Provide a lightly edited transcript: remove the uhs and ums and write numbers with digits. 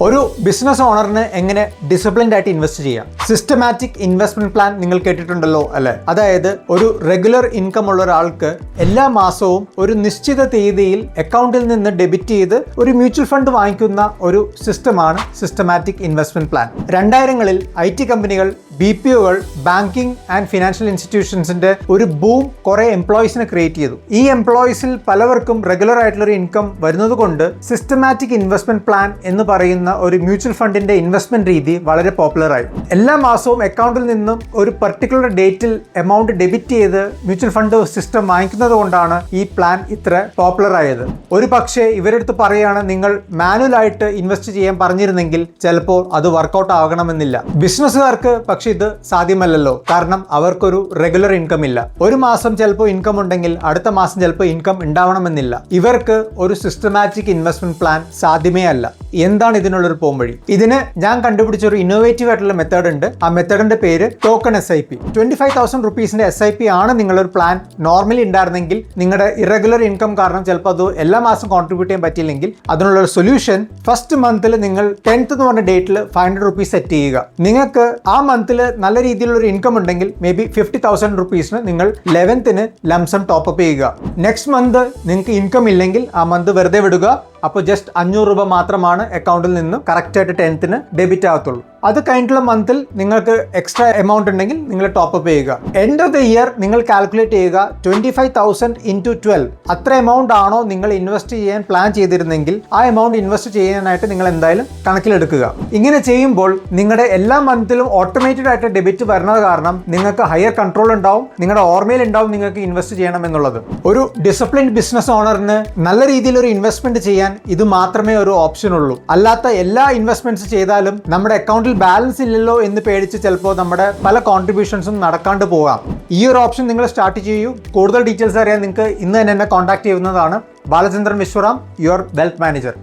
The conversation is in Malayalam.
ഒരു ബിസിനസ് ഓണറിന് എങ്ങനെ ഡിസിപ്ലിൻഡ് ആയിട്ട് ഇൻവെസ്റ്റ് ചെയ്യാം? സിസ്റ്റമാറ്റിക് ഇൻവെസ്റ്റ്മെന്റ് പ്ലാൻ നിങ്ങൾ കേട്ടിട്ടുണ്ടല്ലോ അല്ലെ? അതായത് ഒരു റെഗുലർ ഇൻകം ഉള്ള ഒരാൾക്ക് എല്ലാ മാസവും ഒരു നിശ്ചിത തീയതിയിൽ അക്കൗണ്ടിൽ നിന്ന് ഡെബിറ്റ് ചെയ്ത് ഒരു മ്യൂച്വൽ ഫണ്ട് വാങ്ങിക്കുന്ന ഒരു സിസ്റ്റമാണ് സിസ്റ്റമാറ്റിക് ഇൻവെസ്റ്റ്മെന്റ് പ്ലാൻ. 2000-കളിൽ IT കമ്പനികൾ, BPOകൾ, ബാങ്കിങ് ആൻഡ് ഫിനാൻഷ്യൽ ഇൻസ്റ്റിറ്റ്യൂഷൻസിന്റെ ഒരു ബൂം കുറെ എംപ്ലോയീസിനെ ക്രിയേറ്റ് ചെയ്തു. ഈ എംപ്ലോയീസിൽ പലവർക്കും റെഗുലർ ആയിട്ടുള്ള ഒരു ഇൻകം വരുന്നത് കൊണ്ട് സിസ്റ്റമാറ്റിക് ഇൻവെസ്റ്റ്മെന്റ് പ്ലാൻ എന്ന് പറയുന്ന ഒരു മ്യൂച്വൽ ഫണ്ടിന്റെ ഇൻവെസ്റ്റ്മെന്റ് രീതി വളരെ പോപ്പുലർ ആയി. എല്ലാ മാസവും അക്കൗണ്ടിൽ നിന്നും ഒരു പർട്ടിക്കുലർ ഡേറ്റിൽ എമൗണ്ട് ഡെബിറ്റ് ചെയ്ത് മ്യൂച്വൽ ഫണ്ട് സിസ്റ്റം വാങ്ങിക്കുന്നത് കൊണ്ടാണ് ഈ പ്ലാൻ ഇത്ര പോപ്പുലർ ആയത്. ഒരു പക്ഷേ ഇവരെടുത്ത് പറയുകയാണ്, നിങ്ങൾ മാനുവൽ ആയിട്ട് ഇൻവെസ്റ്റ് ചെയ്യാൻ പറഞ്ഞിരുന്നെങ്കിൽ ചിലപ്പോൾ അത് വർക്കൗട്ട് ആകണമെന്നില്ല. ബിസിനസ്സുകാർക്ക് പക്ഷേ ഇത് സാധ്യമല്ലല്ലോ, കാരണം അവർക്കൊരു റെഗുലർ ഇൻകം ഇല്ല. ഒരു മാസം ചിലപ്പോൾ ഇൻകം ഉണ്ടെങ്കിൽ അടുത്ത മാസം ചിലപ്പോൾ ഇൻകം ഉണ്ടാവണമെന്നില്ല. ഇവർക്ക് ഒരു സിസ്റ്റമാറ്റിക് ഇൻവെസ്റ്റ്മെന്റ് പ്ലാൻ സാധ്യമേ അല്ല. എന്താണ് ഇതിനുള്ളൊരു പോംവഴി? ഇതിന് ഞാൻ കണ്ടുപിടിച്ച ഒരു ഇന്നോവേറ്റീവ് ആയിട്ടുള്ള മെത്തേഡ് ഉണ്ട്. ആ മെത്തേഡിന്റെ പേര് ടോക്കൺ SIP. 25,000 റുപ്പീസിന്റെ SIP ആണ് നിങ്ങളൊരു പ്ലാൻ നോർമലി ഉണ്ടായിരുന്നെങ്കിൽ, നിങ്ങളുടെ ഇറഗുലർ ഇൻകം കാരണം ചിലപ്പോൾ അത് എല്ലാ മാസം കോൺട്രിബ്യൂട്ട് ചെയ്യാൻ പറ്റിയില്ലെങ്കിൽ അതിനുള്ള ഒരു സൊല്യൂഷൻ, ഫസ്റ്റ് മന്തിൽ നിങ്ങൾ 10th എന്ന് പറഞ്ഞ ഡേറ്റിൽ 500 റുപ്പീസ് സെറ്റ് ചെയ്യുക. നിങ്ങൾക്ക് ആ മന്തിൽ നല്ല രീതിയിലുള്ള ഒരു ഇൻകം ഉണ്ടെങ്കിൽ മേ ബി 50,000 റുപ്പീസിന് നിങ്ങൾ 11th ലംസം ടോപ്പ് ചെയ്യുക. നെക്സ്റ്റ് മന്ത് നിങ്ങൾക്ക് ഇൻകം ഇല്ലെങ്കിൽ ആ മന്ത് വെറുതെ വിടുക. അപ്പോൾ ജസ്റ്റ് 500 രൂപ മാത്രമാണ് അക്കൗണ്ടിൽ നിന്ന് കറക്റ്റായിട്ട് 10th ഡെബിറ്റ് ആകത്തുള്ളൂ. അത് കഴിഞ്ഞിട്ടുള്ള മന്തിൽ നിങ്ങൾക്ക് എക്സ്ട്രാ എമൗണ്ട് ഉണ്ടെങ്കിൽ നിങ്ങൾ ടോപ്പ് ചെയ്യുക. എൻഡ് ഓഫ് ദ ഇയർ നിങ്ങൾ കാൽക്കുലേറ്റ് ചെയ്യുക, 25,000 into 12 അത്ര എമൗണ്ട് ആണോ നിങ്ങൾ ഇൻവെസ്റ്റ് ചെയ്യാൻ പ്ലാൻ ചെയ്തിരുന്നെങ്കിൽ ആ എമൗണ്ട് ഇൻവെസ്റ്റ് ചെയ്യാനായിട്ട് നിങ്ങൾ എന്തായാലും കണക്കിലെടുക്കുക. ഇങ്ങനെ ചെയ്യുമ്പോൾ നിങ്ങളുടെ എല്ലാ മന്തിലും ഓട്ടോമേറ്റഡ് ആയിട്ട് ഡെബിറ്റ് വരുന്നത് കാരണം നിങ്ങൾക്ക് ഹയർ കൺട്രോൾ ഉണ്ടാവും, നിങ്ങളുടെ ഓർമ്മയിൽ ഉണ്ടാവും നിങ്ങൾക്ക് ഇൻവെസ്റ്റ് ചെയ്യണം എന്നുള്ളത്. ഒരു ഡിസിപ്ലിൻഡ് ബിസിനസ് ഓണറിന് നല്ല രീതിയിൽ ഒരു ഇൻവെസ്റ്റ്മെന്റ് ചെയ്യാൻ ഇത് മാത്രമേ ഒരു ഓപ്ഷൻ ഉള്ളൂ. അല്ലാത്ത എല്ലാ ഇൻവെസ്റ്റ്മെന്റ്സ് ചെയ്താലും നമ്മുടെ അക്കൗണ്ടിൽ ബാലൻസ് ഇല്ലല്ലോ എന്ന് പേടിച്ച് ചിലപ്പോൾ നമ്മുടെ പല കോൺട്രിബ്യൂഷൻസും നടക്കാണ്ട് പോകാം. ഈ ഒരു ഓപ്ഷൻ നിങ്ങൾ സ്റ്റാർട്ട് ചെയ്യൂ. കൂടുതൽ ഡീറ്റെയിൽസ് അറിയാൻ നിങ്ങൾക്ക് ഇന്ന് തന്നെ എന്നെ കോൺടാക്ട് ചെയ്യുന്നതാണ്. Balachandran Vishwaram, your wealth manager.